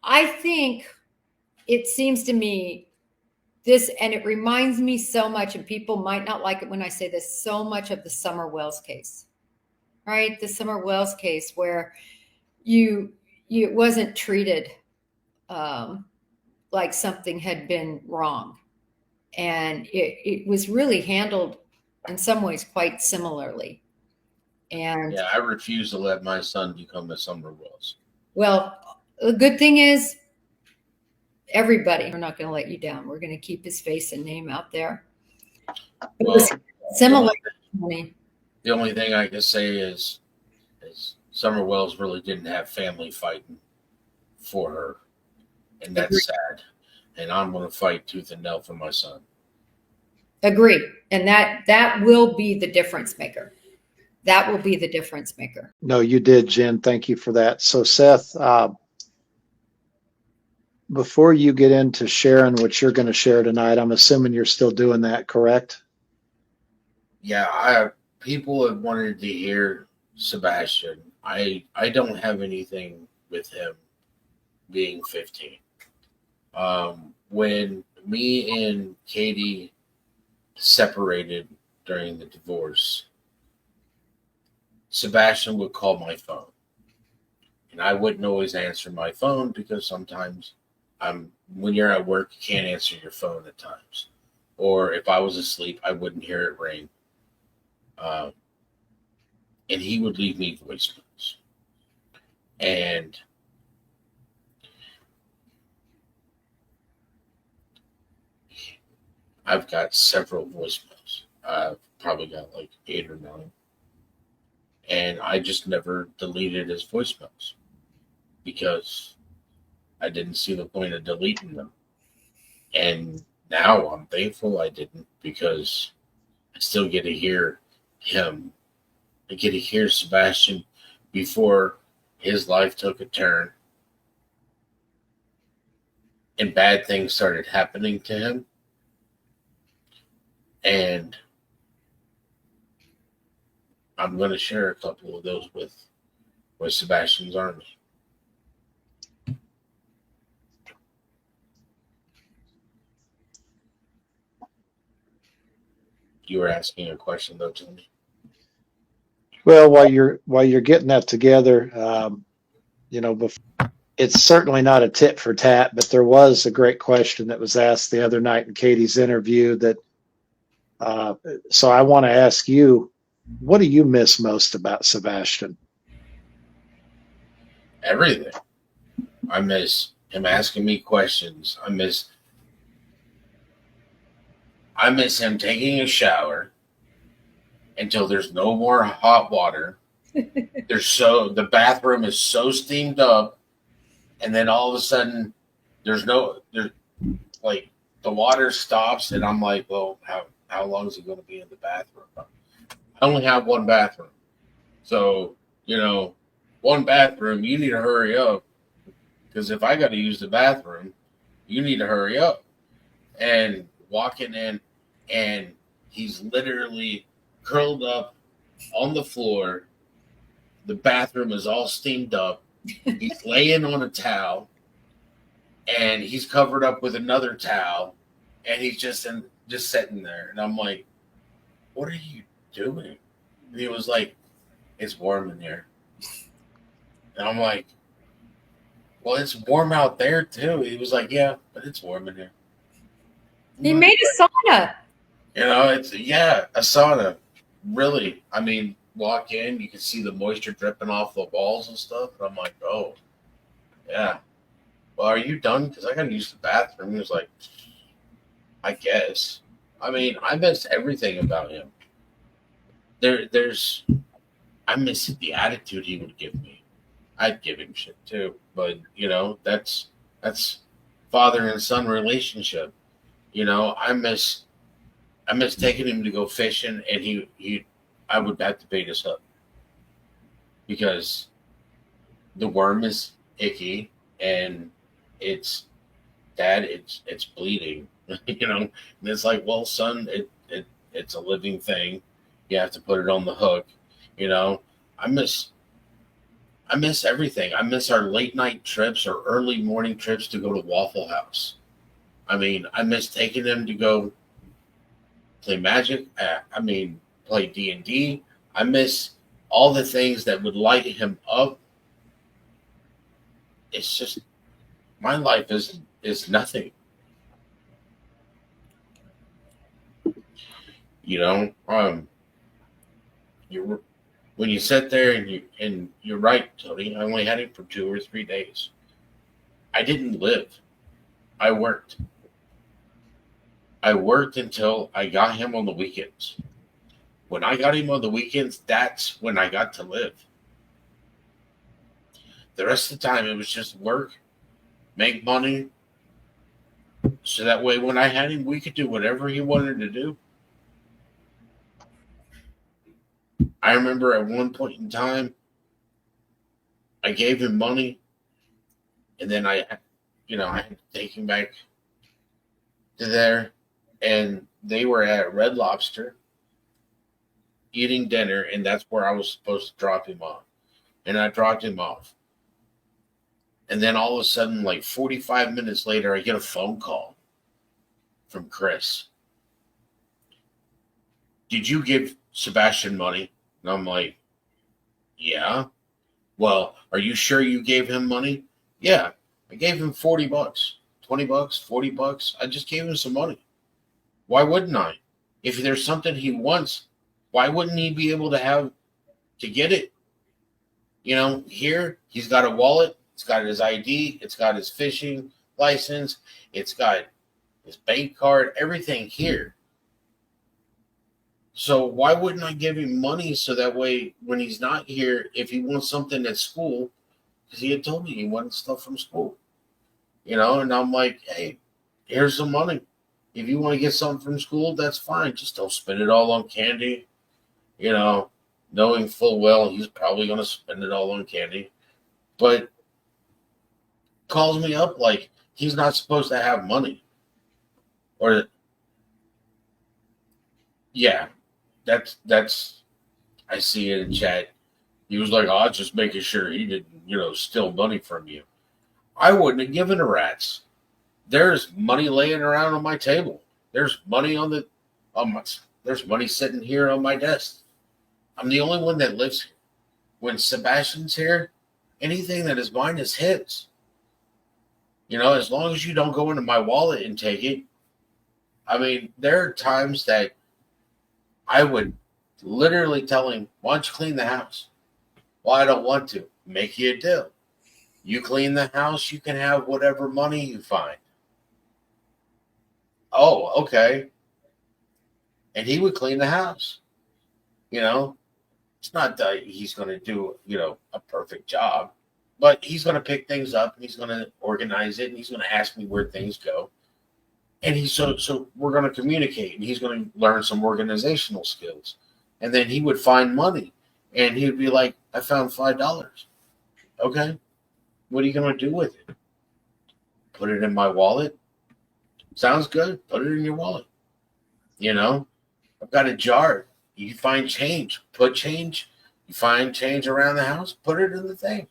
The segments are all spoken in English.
I think it seems to me this, and it reminds me so much, and people might not like it when I say this, so much of the Summer Wells case, right? The Summer Wells case where you it wasn't treated um, like something had been wrong, and it was really handled in some ways quite similarly. And Yeah, I refuse to let my son become a Summer Wells. well, the good thing is everybody, we're not going to let you down. We're going to keep his face and name out there. It Well, was the similar. the only thing I can say is Summer Wells really didn't have family fighting for her, and Agree. that's sad. And I'm going to fight tooth and nail for my son. Agree. And that will be the difference maker. That will be the difference maker. No, you did, Jen. Thank you for that. So, Seth, before you get into sharing what you're going to share tonight, I'm assuming you're still doing that, correct? Yeah, people have wanted to hear Sebastian. I don't have anything with him being 15. When me and Katie separated during the divorce, Sebastian would call my phone, and I wouldn't always answer my phone because sometimes when you're at work, you can't answer your phone at times, or if I was asleep, I wouldn't hear it ring. Uh, and he would leave me voicemails, and I've got several voicemails. I've probably got like 8 or 9, and I just never deleted his voicemails because I didn't see the point of deleting them. And now I'm thankful I didn't because I still get to hear him. I get to hear Sebastian before his life took a turn and bad things started happening to him. And I'm going to share a couple of those with Sebastian's army. You were asking a question though, Tony. Well, while you're getting that together, it's certainly not a tit for tat, but there was a great question that was asked the other night in Katie's interview. So I want to ask you, what do you miss most about Sebastian? Everything. I miss him asking me questions. I miss him taking a shower until there's no more hot water. The bathroom is so steamed up, and then all of a sudden there's like the water stops, and I'm like, well, how long is he going to be in the bathroom? I only have one bathroom, so one bathroom. You need to hurry up because if I got to use the bathroom, you need to hurry up. And walking in, and he's literally curled up on the floor. The bathroom is all steamed up. He's laying on a towel, and he's covered up with another towel, and he's just sitting there. And I'm like, "What are you doing?" And he was like, "It's warm in here." And I'm like, "Well, it's warm out there too." He was like, "Yeah, but it's warm in here." He made a sauna. It's a sauna. Really, I mean, walk in, you can see the moisture dripping off the walls and stuff. And I'm like, oh, yeah. Well, are you done? Because I got to use the bathroom. He was like, I guess. I mean, I miss everything about him. I miss the attitude he would give me. I'd give him shit too, but that's father and son relationship. I miss taking him to go fishing, and I would have to bait his hook because the worm is icky, and it's dad, it's bleeding, and it's like, well, son, it's a living thing. You have to put it on the hook. I miss I miss everything. I miss our late night trips or early morning trips to go to Waffle House. I mean, I miss taking them to go play Magic. Play D&D. I miss all the things that would light him up. It's just my life is nothing. You know, you when you sit there and you're right, Tony. I only had him for 2 or 3 days. I didn't live. I worked. I worked until I got him on the weekends. When I got him on the weekends, that's when I got to live. The rest of the time, it was just work, make money, so that way when I had him, we could do whatever he wanted to do. I remember at one point in time, I gave him money, and then I had to take him back to there, and they were at Red Lobster eating dinner, and that's where I was supposed to drop him off. And I dropped him off. And then all of a sudden, like 45 minutes later, I get a phone call from Chris. Did you give Sebastian money? And I'm like, yeah. Well, are you sure you gave him money? Yeah. I gave him $40, $20, $40. I just gave him some money. Why wouldn't I? If there's something he wants, why wouldn't he be able to get it? You know, here he's got a wallet, it's got his ID, it's got his fishing license, it's got his bank card, everything here. So why wouldn't I give him money so that way when he's not here, if he wants something at school, because he had told me he wanted stuff from school, and I'm like, hey, here's some money. If you want to get something from school, that's fine. Just don't spend it all on candy, knowing full well he's probably going to spend it all on candy. But calls me up like he's not supposed to have money. Or, yeah, that's I see it in chat. He was like, oh, just making sure he didn't, steal money from you. I wouldn't have given a rat's. There's money laying around on my table. There's money there's money sitting here on my desk. I'm the only one that lives here. When Sebastian's here, anything that is mine is his. As long as you don't go into my wallet and take it. I mean, there are times that I would literally tell him, why don't you clean the house? Well, I don't want to. Make you a deal. You clean the house, you can have whatever money you find. Oh, okay. And he would clean the house. It's not that he's going to do, a perfect job, but he's going to pick things up and he's going to organize it and he's going to ask me where things go. And so we're going to communicate and he's going to learn some organizational skills. And then he would find money and he would be like, I found $5. Okay. What are you going to do with it? Put it in my wallet? Sounds good. Put it in your wallet. I've got a jar. You find change. Put change. You find change around the house. Put it in the thing.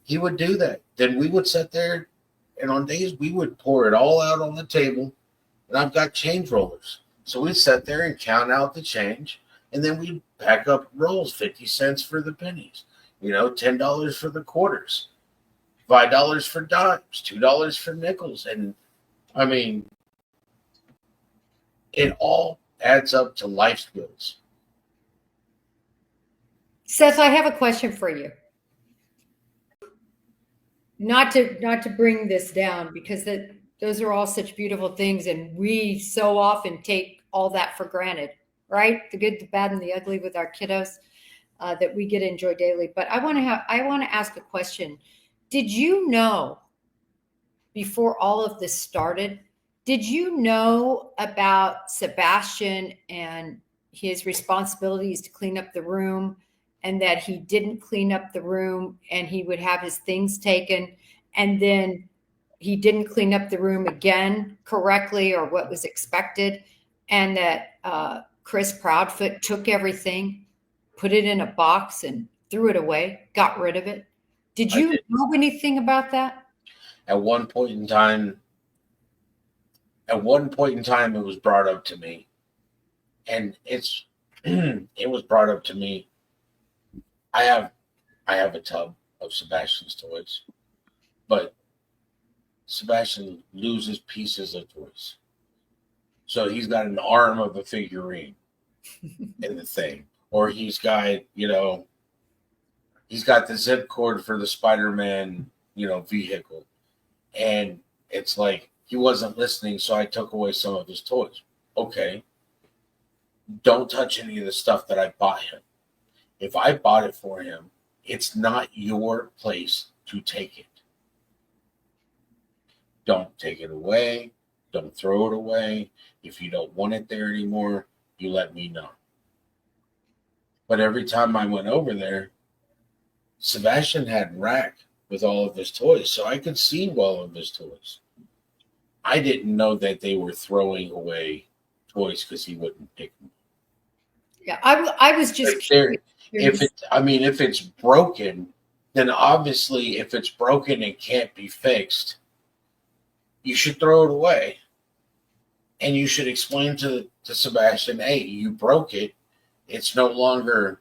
He would do that. Then we would sit there, and on days we would pour it all out on the table. And I've got change rollers. So we'd sit there and count out the change. And then we'd pack up rolls, 50 cents for the pennies. $10 for the quarters. $5 for dimes. $2 for nickels. And I mean, it all adds up to life skills. Seth, I have a question for you. Not to bring this down, because those are all such beautiful things, and we so often take all that for granted, right? The good, the bad, and the ugly with our kiddos that we get to enjoy daily. But I want to ask a question. Did you know, before all of this started, did you know about Sebastian and his responsibilities to clean up the room, and that he didn't clean up the room and he would have his things taken, and then he didn't clean up the room again correctly or what was expected, and that Chris Proudfoot took everything, put it in a box, and threw it away, got rid of it. Did I you did. know anything about that? At one point in time, it was brought up to me, and it was brought up to me. I have I have a tub of Sebastian's toys, but Sebastian loses pieces of toys. So he's got an arm of a figurine in the thing, or he's got the zip cord for the Spider-Man, vehicle, and it's like he wasn't listening, so I took away some of his toys. Okay, don't touch any of the stuff that I bought him. If I bought it for him, it's not your place to take it. Don't take it away. Don't throw it away. If you don't want it there anymore, you let me know. But every time I went over there, Sebastian had rack with all of his toys, so I could see all of his toys. I didn't know that they were throwing away toys because he wouldn't pick them. Yeah, I was just curious. If it's broken, then obviously if it's broken and can't be fixed, you should throw it away. And you should explain to Sebastian, hey, you broke it. It's no longer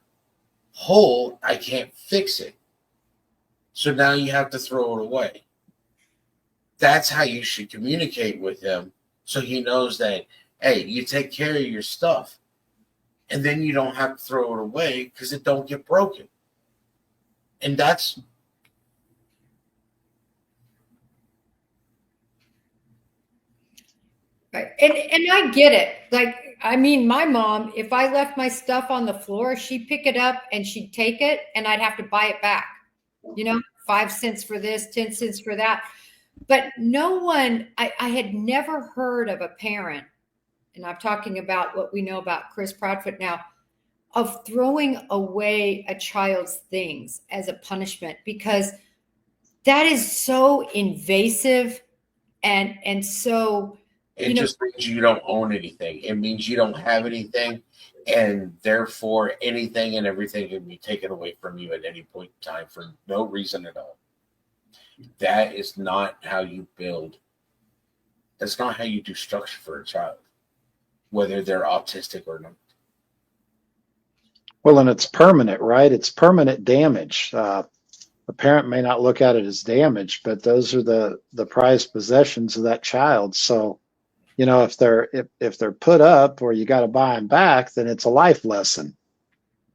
whole. I can't fix it. So now you have to throw it away. That's how you should communicate with him, so he knows that, hey, you take care of your stuff. And then you don't have to throw it away because it don't get broken. And that's right. And I get it. Like, I mean, my mom, if I left my stuff on the floor, she'd pick it up and she'd take it and I'd have to buy it back. 5 cents for this, 10 cents for that. But no one, I had never heard of a parent, and I'm talking about what we know about Chris Proudfoot now, of throwing away a child's things as a punishment, because that is so invasive and so it just means you don't own anything. It means you don't have anything, and therefore anything and everything can be taken away from you at any point in time for no reason at all. That is not how you build. That's not how you do structure for a child, whether they're autistic or not. Well, and it's permanent, right? It's permanent damage. A parent may not look at it as damage, but those are the prized possessions of that child. So, if they're put up or you got to buy them back, then it's a life lesson.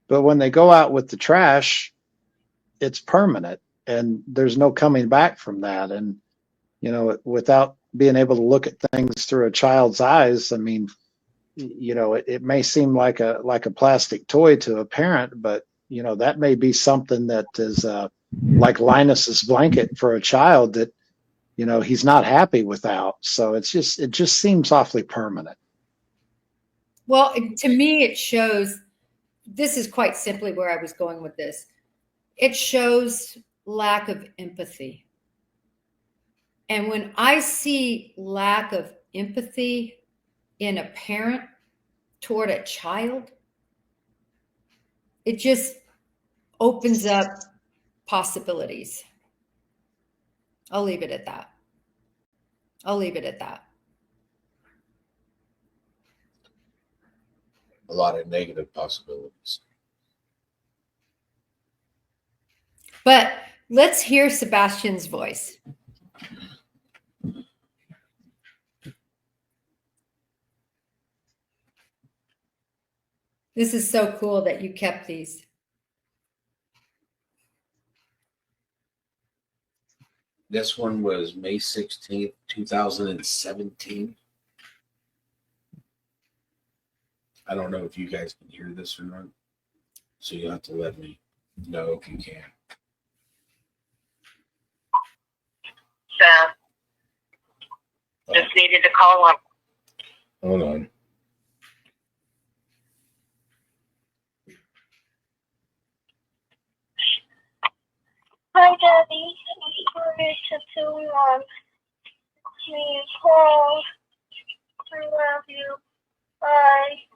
But when they go out with the trash, it's permanent, and there's no coming back from that. And without being able to look at things through a child's eyes, I mean, it may seem like a plastic toy to a parent, but that may be something that is like Linus's blanket for a child that he's not happy without. So it just seems awfully permanent. well, to me, it shows, this is quite simply where I was going with this. It shows lack of empathy. And when I see lack of empathy in a parent toward a child, it just opens up possibilities. I'll leave it at that. A lot of negative possibilities. But let's hear Sebastian's voice. This is so cool that you kept these. This one was May 16th, 2017. I don't know if you guys can hear this or not. So you'll have to let me know if you can. So, just needed to call up. Hold on. Hi, Daddy. I'm sorry to too long. Please hold. I love you. Bye.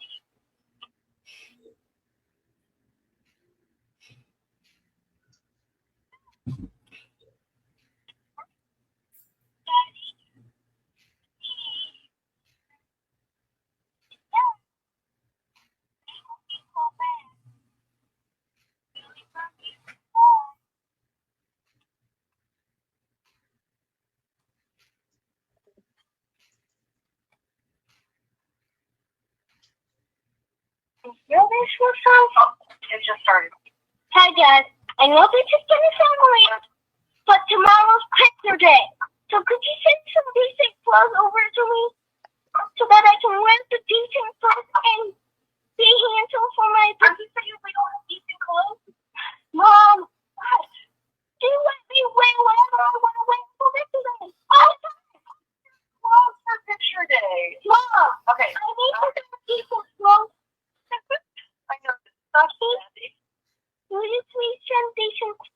motivational song? It just started. Hi, Dad. I know this is gonna sound weird, but tomorrow's picture day. So could you send some decent clothes over to me so that I can wear the decent clothes and be handsome for my dad? You say you don't have decent clothes? Mom, what? Do you let me wear whatever I want to wear for picture day? Oh, clothes for picture day. Mom, okay. I need to get decent clothes. I know this stuff. Will you please send decent clothes?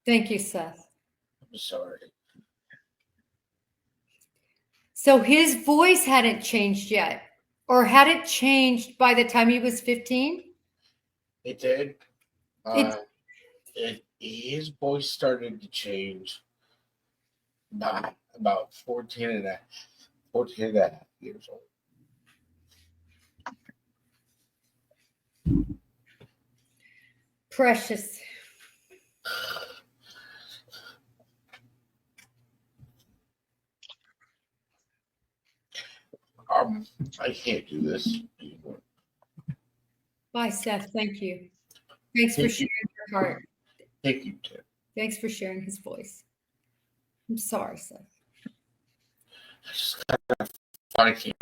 Thank you, Seth. I'm sorry. So his voice hadn't changed yet, or had it changed by the time he was 15? It did. His voice started to change about 14 and a half years old. Precious. I can't do this anymore. Bye, Seth. Thank you. Thanks for Thank sharing your heart. Thank you, Tim. Thanks for sharing his voice. I'm sorry, Seth. I just gotta find you.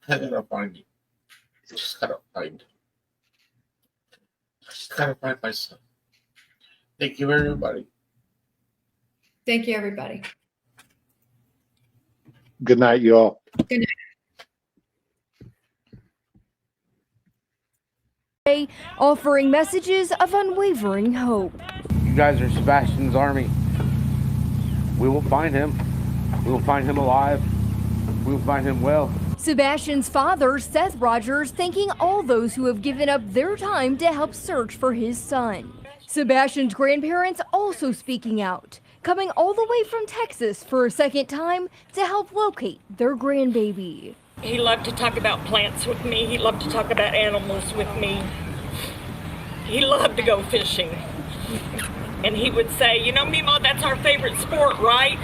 I gotta find you. I just gotta find you. I just gotta find myself. Thank you, everybody. Thank you, everybody. Good night, you all. Good night. Offering messages of unwavering hope. You guys are Sebastian's army. We will find him. We will find him alive. We will find him well. Sebastian's father, Seth Rogers, thanking all those who have given up their time to help search for his son. Sebastian's grandparents also speaking out, coming all the way from Texas for a second time to help locate their grandbaby. He loved to talk about plants with me. He loved to talk about animals with me. He loved to go fishing. And he would say, you know, Mima, that's our favorite sport, right?